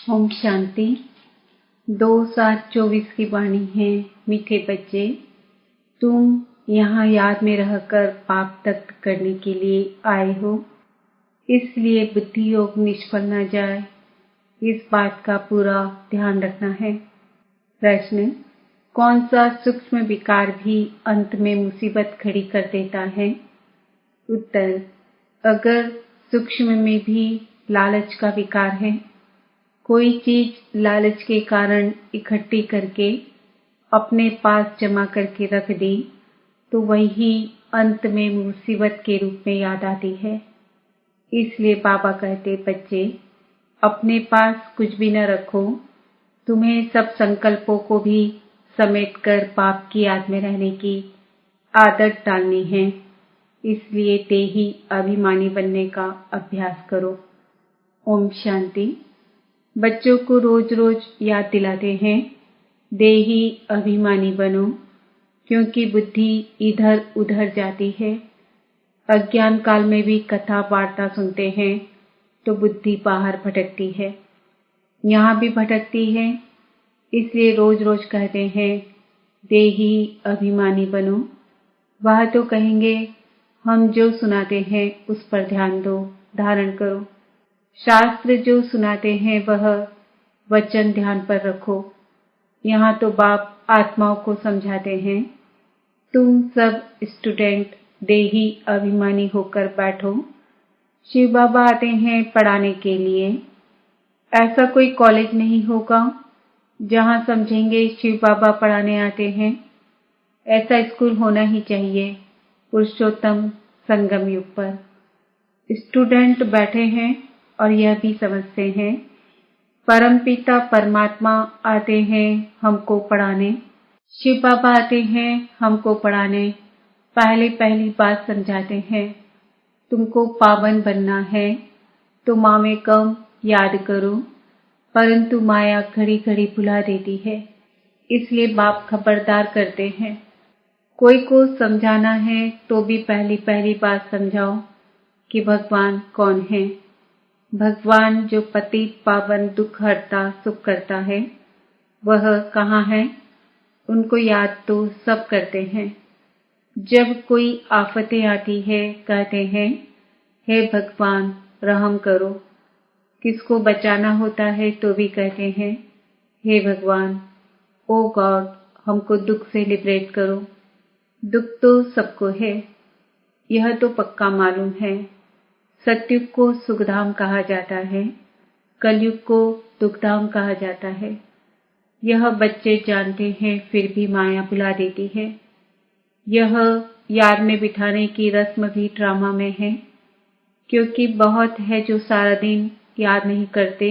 ओम शांति। 2/7/24 की वाणी है। मीठे बच्चे, तुम यहाँ याद में रहकर पाप तख्त करने के लिए आए हो, इसलिए बुद्धि योग निष्फल न जाए, इस बात का पूरा ध्यान रखना है। प्रश्न: कौन सा सूक्ष्म विकार भी अंत में मुसीबत खड़ी कर देता है? उत्तर: अगर सूक्ष्म में भी लालच का विकार है, कोई चीज लालच के कारण इकट्ठी करके अपने पास जमा करके रख दी, तो वही अंत में मुसीबत के रूप में याद आती है। इसलिए बाबा कहते, बच्चे अपने पास कुछ भी न रखो, तुम्हें सब संकल्पों को भी समेटकर पाप की याद में रहने की आदत डालनी है। इसलिए देही अभिमानी बनने का अभ्यास करो। ओम शांति। बच्चों को रोज रोज याद दिलाते हैं, देही अभिमानी बनो, क्योंकि बुद्धि इधर उधर जाती है। अज्ञान काल में भी कथा वार्ता सुनते हैं तो बुद्धि बाहर भटकती है, यहाँ भी भटकती है। इसलिए रोज रोज कहते हैं, देही अभिमानी बनो। वह तो कहेंगे, हम जो सुनाते हैं उस पर ध्यान दो, धारण करो। शास्त्र जो सुनाते हैं वह वचन ध्यान पर रखो। यहाँ तो बाप आत्माओं को समझाते हैं, तुम सब स्टूडेंट देही अभिमानी होकर बैठो। शिव बाबा आते हैं पढ़ाने के लिए। ऐसा कोई कॉलेज नहीं होगा जहाँ समझेंगे शिव बाबा पढ़ाने आते हैं। ऐसा स्कूल होना ही चाहिए पुरुषोत्तम संगम युग पर। स्टूडेंट बैठे हैं और यह भी समझते हैं, परमपिता परमात्मा आते हैं हमको पढ़ाने, शिव बाबा आते हैं हमको पढ़ाने। पहली बात समझाते हैं, तुमको पावन बनना है तो माँ में कम याद करो, परंतु माया घड़ी घड़ी भुला देती है। इसलिए बाप खबरदार करते हैं, कोई को समझाना है तो भी पहली बात समझाओ कि भगवान कौन है। भगवान जो पतित पावन दुख हरता सुख करता है, वह कहाँ है? उनको याद तो सब करते हैं। जब कोई आफतें आती है कहते हैं, हे भगवान रहम करो। किसको बचाना होता है तो भी कहते हैं, हे भगवान, ओ गॉड हमको दुख से लिबरेट करो। दुख तो सबको है, यह तो पक्का मालूम है। सतयुग को सुखधाम कहा जाता है, कलयुग को दुखधाम कहा जाता है। यह बच्चे जानते हैं, फिर भी माया भुला देती है। यह याद में बिठाने की रस्म भी ड्रामा में है, क्योंकि बहुत है जो सारा दिन याद नहीं करते,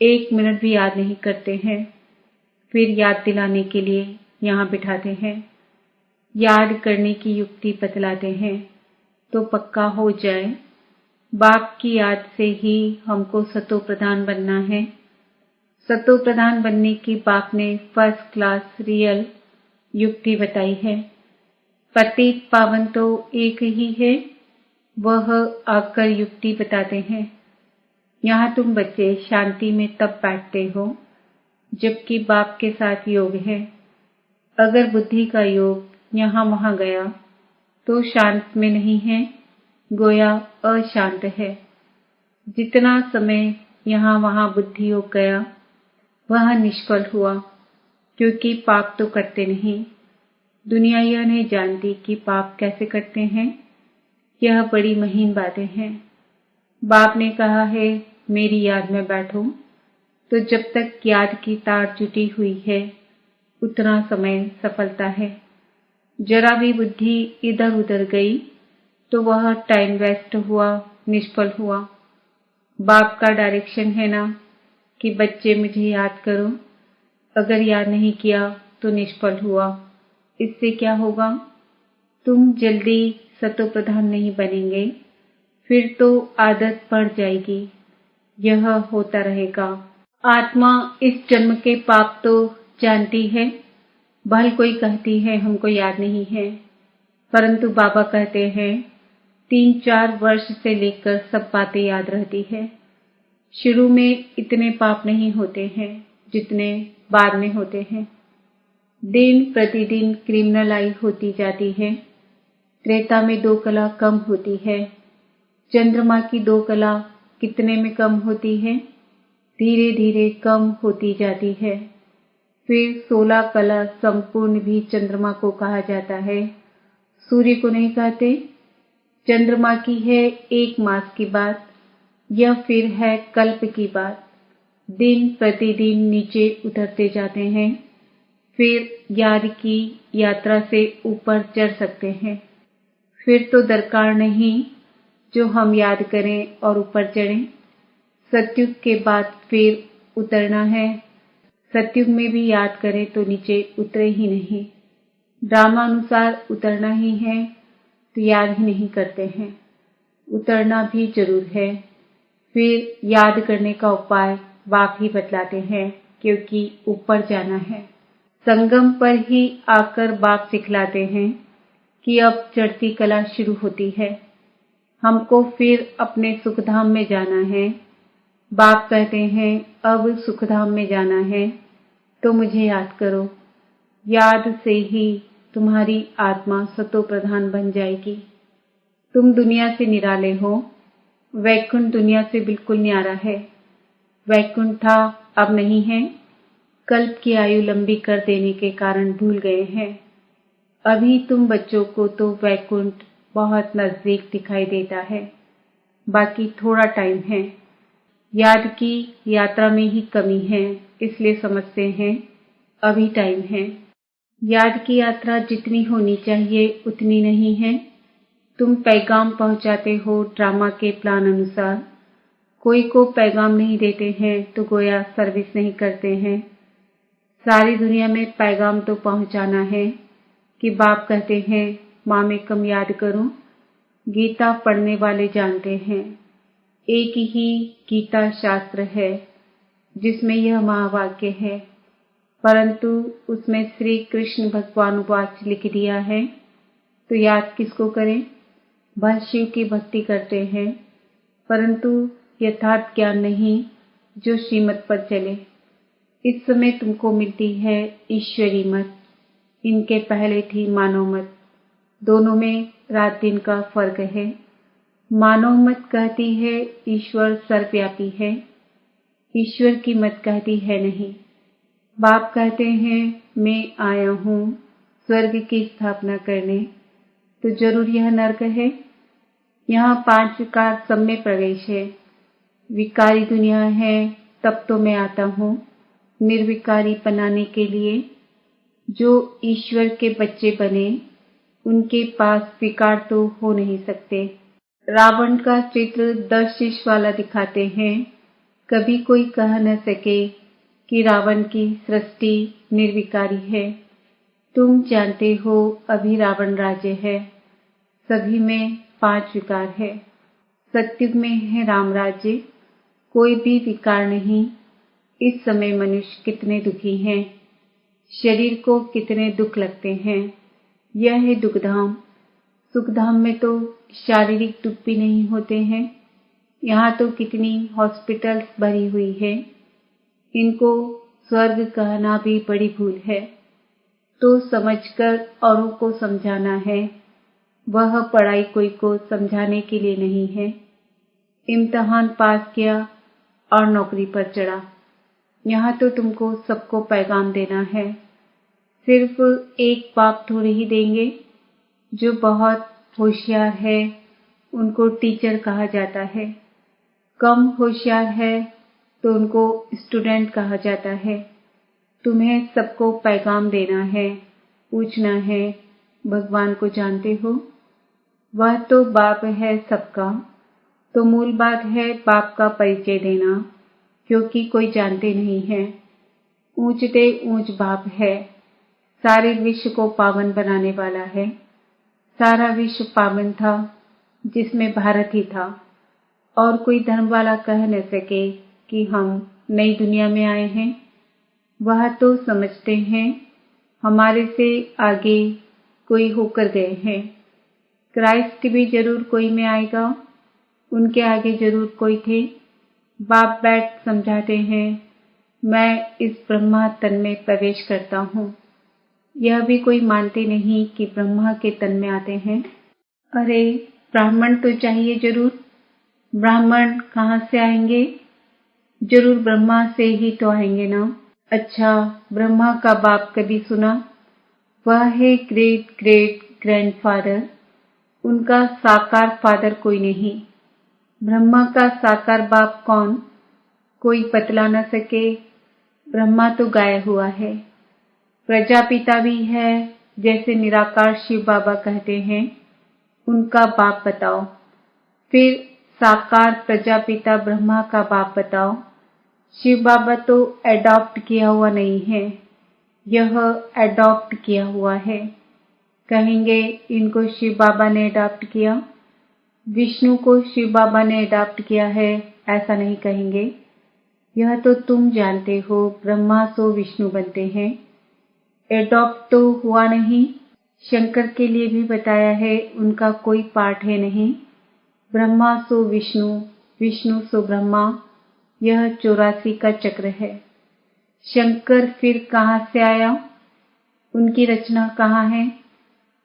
1 मिनट भी याद नहीं करते हैं। फिर याद दिलाने के लिए यहाँ बिठाते हैं, याद करने की युक्ति बतलाते हैं तो पक्का हो जाए। बाप की याद से ही हमको सतो प्रधान बनना है। सतो प्रधान बनने की बाप ने फर्स्ट क्लास रियल युक्ति बताई है। पतित पावन तो एक ही है, वह आकर युक्ति बताते हैं। यहाँ तुम बच्चे शांति में तब बैठते हो जबकि बाप के साथ योग है। अगर बुद्धि का योग यहाँ वहाँ गया तो शांत में नहीं है, गोया अशांत है। जितना समय यहाँ वहाँ बुद्धि योग गया वह निष्फल हुआ, क्योंकि पाप तो करते नहीं। दुनिया यह नहीं जानती कि पाप कैसे करते हैं। यह बड़ी महीन बातें हैं। बाप ने कहा है, मेरी याद में बैठो, तो जब तक याद की तार जुटी हुई है उतना समय सफलता है। जरा भी बुद्धि इधर उधर गई तो वह टाइम वेस्ट हुआ, निष्फल हुआ। बाप का डायरेक्शन है ना कि बच्चे मुझे याद करो। अगर याद नहीं किया तो निष्फल हुआ। इससे क्या होगा? तुम जल्दी सतो प्रधान नहीं बनेंगे, फिर तो आदत पड़ जाएगी। यह होता रहेगा। आत्मा इस जन्म के पाप तो जानती है। भल कोई कहती है हमको याद नहीं है, परंतु बाबा कहते हैं 3-4 वर्ष से लेकर सब बातें याद रहती है। शुरू में इतने पाप नहीं होते हैं जितने बाद में होते हैं। दिन प्रतिदिन क्रिमिनलाई होती जाती है। त्रेता में 2 कला कम होती है। चंद्रमा की 2 कला कितने में कम होती है? धीरे धीरे कम होती जाती है। फिर 16 कला संपूर्ण भी चंद्रमा को कहा जाता है, सूर्य को नहीं कहते। चंद्रमा की है 1 मास की बात, यह फिर है कल्प की बात। दिन प्रतिदिन नीचे उतरते जाते हैं, फिर याद की यात्रा से ऊपर चढ़ सकते हैं। फिर तो दरकार नहीं जो हम याद करें और ऊपर चढ़ें। सतयुग के बाद फिर उतरना है। सतयुग में भी याद करें तो नीचे उतरे ही नहीं। ड्रामानुसार उतरना ही है तो याद ही नहीं करते हैं। उतरना भी जरूर है। फिर याद करने का उपाय बाप ही बतलाते हैं, क्योंकि ऊपर जाना है। संगम पर ही आकर बाप सिखलाते हैं कि अब चढ़ती कला शुरू होती है। हमको फिर अपने सुखधाम में जाना है। बाप कहते हैं अब सुखधाम में जाना है तो मुझे याद करो। याद से ही तुम्हारी आत्मा सतो प्रधान बन जाएगी। तुम दुनिया से निराले हो। वैकुंठ दुनिया से बिल्कुल न्यारा है। वैकुंठ था, अब नहीं है। कल्प की आयु लंबी कर देने के कारण भूल गए हैं। अभी तुम बच्चों को तो वैकुंठ बहुत नजदीक दिखाई देता है। बाकी थोड़ा टाइम है। याद की यात्रा में ही कमी है, इसलिए समझते हैं अभी टाइम है। याद की यात्रा जितनी होनी चाहिए उतनी नहीं है। तुम पैगाम पहुंचाते हो ड्रामा के प्लान अनुसार। कोई को पैगाम नहीं देते हैं तो गोया सर्विस नहीं करते हैं। सारी दुनिया में पैगाम तो पहुंचाना है कि बाप कहते हैं माँ में कम याद करो। गीता पढ़ने वाले जानते हैं एक ही गीता शास्त्र है जिसमें यह महावाक्य है, परंतु उसमें श्री कृष्ण भगवान वाच लिख दिया है तो याद किसको करें? वह शिव की भक्ति करते हैं, परंतु यथार्थ ज्ञान नहीं जो श्रीमत पर चले। इस समय तुमको मिलती है ईश्वरी मत, इनके पहले थी मानव मत। दोनों में रात दिन का फर्क है। मानव मत कहती है ईश्वर सर्वव्यापी है, ईश्वर की मत कहती है नहीं। बाप कहते हैं मैं आया हूँ स्वर्ग की स्थापना करने, तो जरूर यह नर्क है। यहाँ 5 विकार सब में प्रवेश है। विकारी दुनिया है तब तो मैं आता हूँ निर्विकारी बनाने के लिए। जो ईश्वर के बच्चे बने उनके पास विकार तो हो नहीं सकते। रावण का चित्र 10 शीश वाला दिखाते हैं। कभी कोई कह न सके कि रावण की सृष्टि निर्विकारी है। तुम जानते हो अभी रावण राज्य है। सभी में 5 विकार है। सतयुग में है राम राज्य, कोई भी विकार नहीं। इस समय मनुष्य कितने दुखी हैं, शरीर को कितने दुख लगते हैं। यह है दुखधाम। सुखधाम में तो शारीरिक दुख भी नहीं होते हैं। यहाँ तो कितनी हॉस्पिटल्स भरी हुई है। इनको स्वर्ग कहना भी बड़ी भूल है। तो समझकर औरों को समझाना है। वह पढ़ाई कोई को समझाने के लिए नहीं है। इम्तिहान पास किया और नौकरी पर चढ़ा। यहाँ तो तुमको सबको पैगाम देना है। सिर्फ एक बाप थोड़े ही देंगे। जो बहुत होशियार है उनको टीचर कहा जाता है। कम होशियार है तो उनको स्टूडेंट कहा जाता है। तुम्हें सबको पैगाम देना है, पूछना है भगवान को जानते हो? वह तो बाप है सबका। तो मूल बात है बाप का परिचय देना, क्योंकि कोई जानते नहीं है। ऊंचते ऊंच बाप है। सारे विश्व को पावन बनाने वाला है। सारा विश्व पावन था जिसमें भारत ही था। और कोई धर्म वाला कह न सके कि हम नई दुनिया में आए हैं। वह तो समझते हैं हमारे से आगे कोई होकर गए हैं। क्राइस्ट भी जरूर कोई में आएगा, उनके आगे जरूर कोई थे। बाप बैठ समझाते हैं, मैं इस ब्रह्मा तन में प्रवेश करता हूँ। यह भी कोई मानते नहीं कि ब्रह्मा के तन में आते हैं। अरे ब्राह्मण तो चाहिए जरूर। ब्राह्मण कहाँ से आएंगे? जरूर ब्रह्मा से ही तो आएंगे ना। अच्छा, ब्रह्मा का बाप कभी सुना? वह है ग्रेट ग्रेट ग्रैंडफादर। उनका साकार फादर कोई नहीं। ब्रह्मा का साकार बाप कौन? कोई बतला न सके। ब्रह्मा तो गाया हुआ है। प्रजापिता भी है, जैसे निराकार शिव बाबा कहते हैं। उनका बाप बताओ। फिर साकार प्रजापिता ब्रह्मा का बाप बताओ। शिव बाबा तो एडॉप्ट किया हुआ नहीं है, यह एडॉप्ट किया हुआ है। कहेंगे इनको शिव बाबा ने एडॉप्ट किया। विष्णु को शिव बाबा ने एडॉप्ट किया है, ऐसा नहीं कहेंगे। यह तो तुम जानते हो, ब्रह्मा सो विष्णु बनते हैं। एडॉप्ट तो हुआ नहीं। शंकर के लिए भी बताया है, उनका कोई पार्ट है नहीं। ब्रह्मा सो विष्णु, विष्णु सो ब्रह्मा, यह 84 का चक्र है। शंकर फिर कहाँ से आया? उनकी रचना कहाँ है?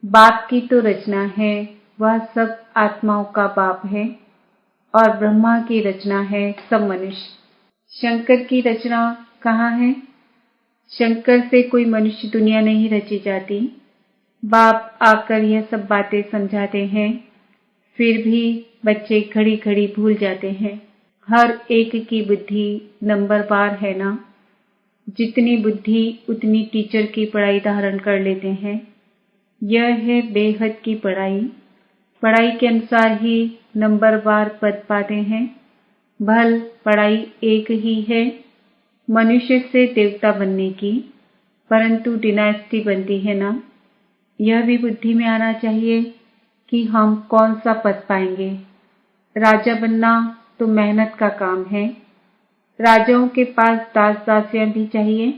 बाप की तो रचना है, वह सब आत्माओं का बाप है। और ब्रह्मा की रचना है सब मनुष्य। शंकर की रचना कहाँ है? शंकर से कोई मनुष्य दुनिया नहीं रची जाती। बाप आकर यह सब बातें समझाते हैं, फिर भी बच्चे घड़ी घड़ी भूल जाते हैं। हर एक की बुद्धि नंबरवार है ना। जितनी बुद्धि उतनी टीचर की पढ़ाई धारण कर लेते हैं। यह है बेहद की पढ़ाई। पढ़ाई के अनुसार ही नंबरवार पद पाते हैं। भल पढ़ाई एक ही है, मनुष्य से देवता बनने की, परंतु डिनास्टी बनती है ना। यह भी बुद्धि में आना चाहिए कि हम कौन सा पद पाएंगे। राजा बनना तो मेहनत का काम है। राजाओं के पास दास दासियां भी चाहिए।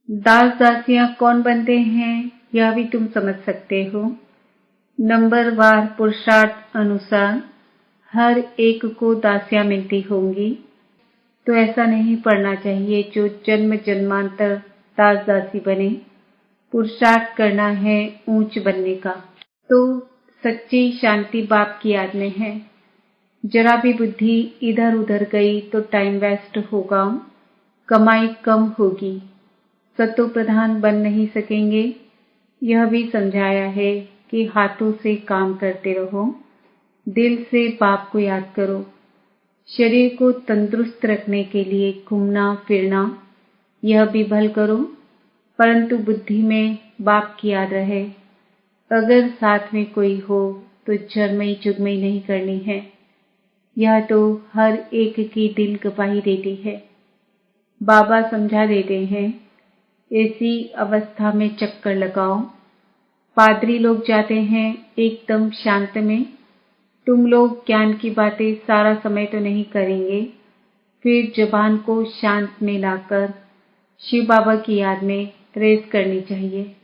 दास दासियां कौन बनते हैं, यह भी तुम समझ सकते हो। नंबरवार पुरुषार्थ अनुसार हर एक को दासियां मिलती होंगी। तो ऐसा नहीं पढ़ना चाहिए जो जन्म जन्मांतर दास दासी बने। पुरुषार्थ करना है ऊंच बनने का। तो सच्ची शांति बाप की याद में है। जरा भी बुद्धि इधर उधर गई तो टाइम वेस्ट होगा, कमाई कम होगी, सतो प्रधान बन नहीं सकेंगे। यह भी समझाया है कि हाथों से काम करते रहो, दिल से बाप को याद करो। शरीर को तंदुरुस्त रखने के लिए घूमना फिरना, यह भी भल करो, परंतु बुद्धि में बाप की याद रहे। अगर साथ में कोई हो तो झरमई चुगमई नहीं करनी है। यह तो हर एक की दिल गवाही देती है। बाबा समझा देते हैं, ऐसी अवस्था में चक्कर लगाओ। पादरी लोग जाते हैं एकदम शांत में। तुम लोग ज्ञान की बातें सारा समय तो नहीं करेंगे। फिर जबान को शांत में लाकर शिव बाबा की याद में रेस करनी चाहिए।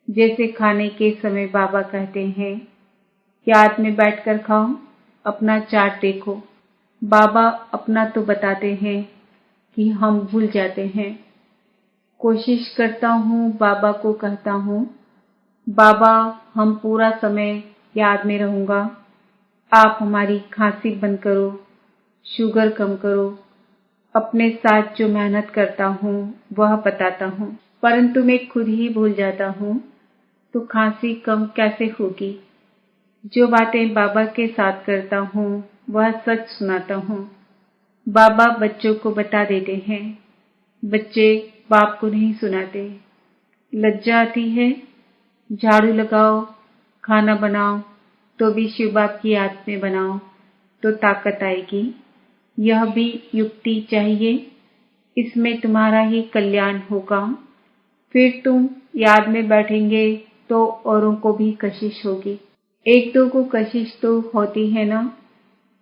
जैसे खाने के समय बाबा कहते हैं, याद में बैठकर खाओ, अपना चार्ट देखो। बाबा अपना तो बताते हैं कि हम भूल जाते हैं। कोशिश करता हूँ, बाबा को कहता हूँ, बाबा हम पूरा समय याद में रहूंगा। आप हमारी खांसी बंद करो, शुगर कम करो। अपने साथ जो मेहनत करता हूँ वह बताता हूँ, परंतु मैं खुद ही भूल जाता हूँ, तो खांसी कम कैसे होगी। जो बातें बाबा के साथ करता हूँ वह सच सुनाता हूँ। बाबा बच्चों को बता देते हैं। बच्चे बाप को नहीं सुनाते। लज्जा आती है, झाड़ू लगाओ, खाना बनाओ, तो भी शिव बाप की याद में बनाओ तो ताकत आएगी। यह भी युक्ति चाहिए, इसमें तुम्हारा ही कल्याण होगा। फिर तुम याद में बैठेंगे तो औरों को भी कशिश होगी। एक दो को कशिश तो होती है ना।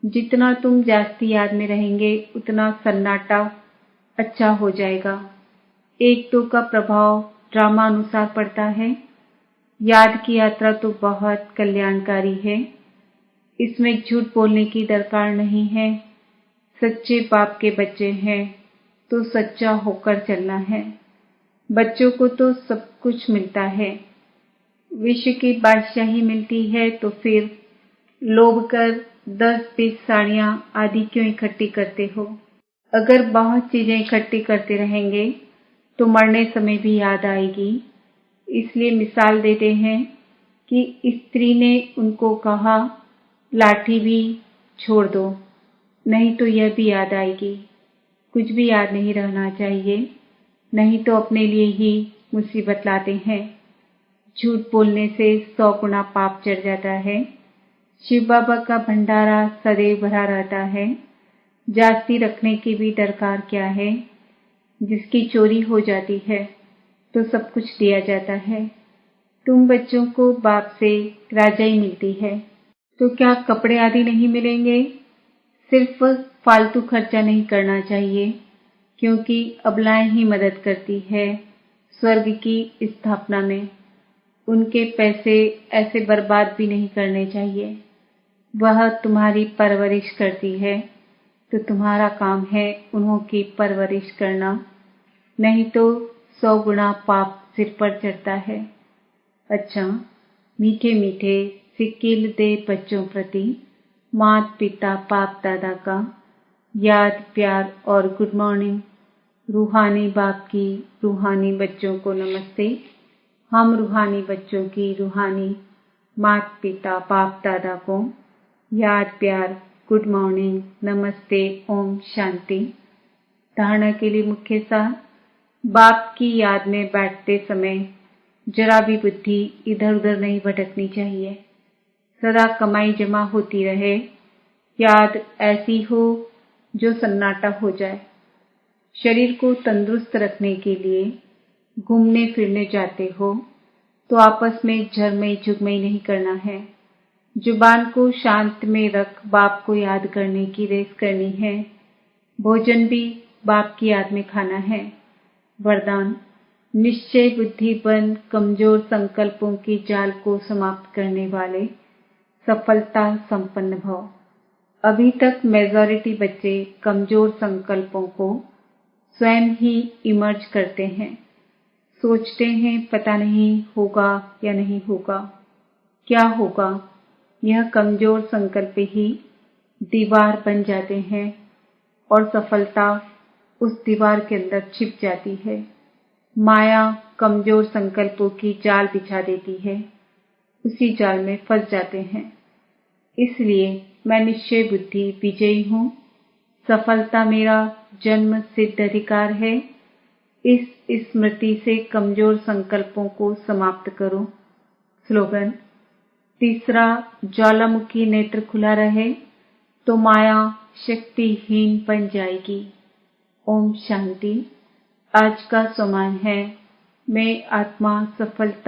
जितना तुम जास्ती याद में रहेंगे उतना सन्नाटा अच्छा हो जाएगा। एक दो का प्रभाव ड्रामा अनुसार पड़ता है। याद की यात्रा तो बहुत कल्याणकारी है, इसमें झूठ बोलने की दरकार नहीं है। सच्चे बाप के बच्चे हैं तो सच्चा होकर चलना है। बच्चों को तो सब कुछ मिलता है, विश्व की बादशाही मिलती है, तो फिर लोभ कर 10-20 साड़ियां आदि क्यों इकट्ठी करते हो? अगर बहुत चीजें इकट्ठी करते रहेंगे तो मरने समय भी याद आएगी। इसलिए मिसाल देते हैं कि स्त्री ने उनको कहा, लाठी भी छोड़ दो, नहीं तो यह भी याद आएगी। कुछ भी याद नहीं रहना चाहिए, नहीं तो अपने लिए ही मुसीबत लाते हैं। झूठ बोलने से 100 गुना पाप चढ़ जाता है। शिव बाबा का भंडारा सदैव भरा रहता है। जास्ती रखने की भी दरकार क्या है? जिसकी चोरी हो जाती है तो सब कुछ दिया जाता है। तुम बच्चों को बाप से राजाई मिलती है, तो क्या कपड़े आदि नहीं मिलेंगे? सिर्फ फालतू खर्चा नहीं करना चाहिए, क्योंकि अबलाएं ही मदद करती है स्वर्ग की स्थापना में। उनके पैसे ऐसे बर्बाद भी नहीं करने चाहिए। वह तुम्हारी परवरिश करती है, तो तुम्हारा काम है उन्हों की परवरिश करना, नहीं तो 100 गुना पाप सिर पर चढ़ता है। अच्छा, मीठे मीठे सिक्किल दे बच्चों प्रति माता पिता बाप दादा का याद प्यार और गुड मॉर्निंग। रूहानी बाप की रूहानी बच्चों को नमस्ते। हम रूहानी बच्चों की रूहानी माता पिता बाप दादा को याद प्यार गुड मॉर्निंग नमस्ते ओम शांति। धारणा के लिए मुख्य सार, बाप की याद में बैठते समय जरा भी बुद्धि इधर उधर नहीं भटकनी चाहिए। सदा कमाई जमा होती रहे, याद ऐसी हो जो सन्नाटा हो जाए। शरीर को तंदुरुस्त रखने के लिए घूमने फिरने जाते हो तो आपस में झरमई झुगमई नहीं करना है। जुबान को शांत में रख बाप को याद करने की रेस करनी है। भोजन भी बाप की याद में खाना है। वरदान, निश्चय बुद्धि बन कमजोर संकल्पों की जाल को समाप्त करने वाले सफलता संपन्न भव। अभी तक मेजॉरिटी बच्चे कमजोर संकल्पों को स्वयं ही इमर्ज करते हैं। सोचते हैं पता नहीं होगा या नहीं होगा। क्या होगा? यह कमजोर संकल्प ही दीवार बन जाते हैं और सफलता उस दीवार के अंदर छिप जाती है। माया कमजोर संकल्पों की जाल बिछा देती है, उसी जाल में फंस जाते हैं। इसलिए मैं निश्चय बुद्धि विजयी हूँ। सफलता मेरा जन्म सिद्ध अधिकार है। इस स्मृति से कमजोर संकल्पों को समाप्त करो। स्लोगन, तीसरा, ज्वालामुखी नेत्र खुला रहे तो माया शक्तिहीन बन जाएगी। ओम शांति। आज का सम्मान है, मैं आत्मा सफलता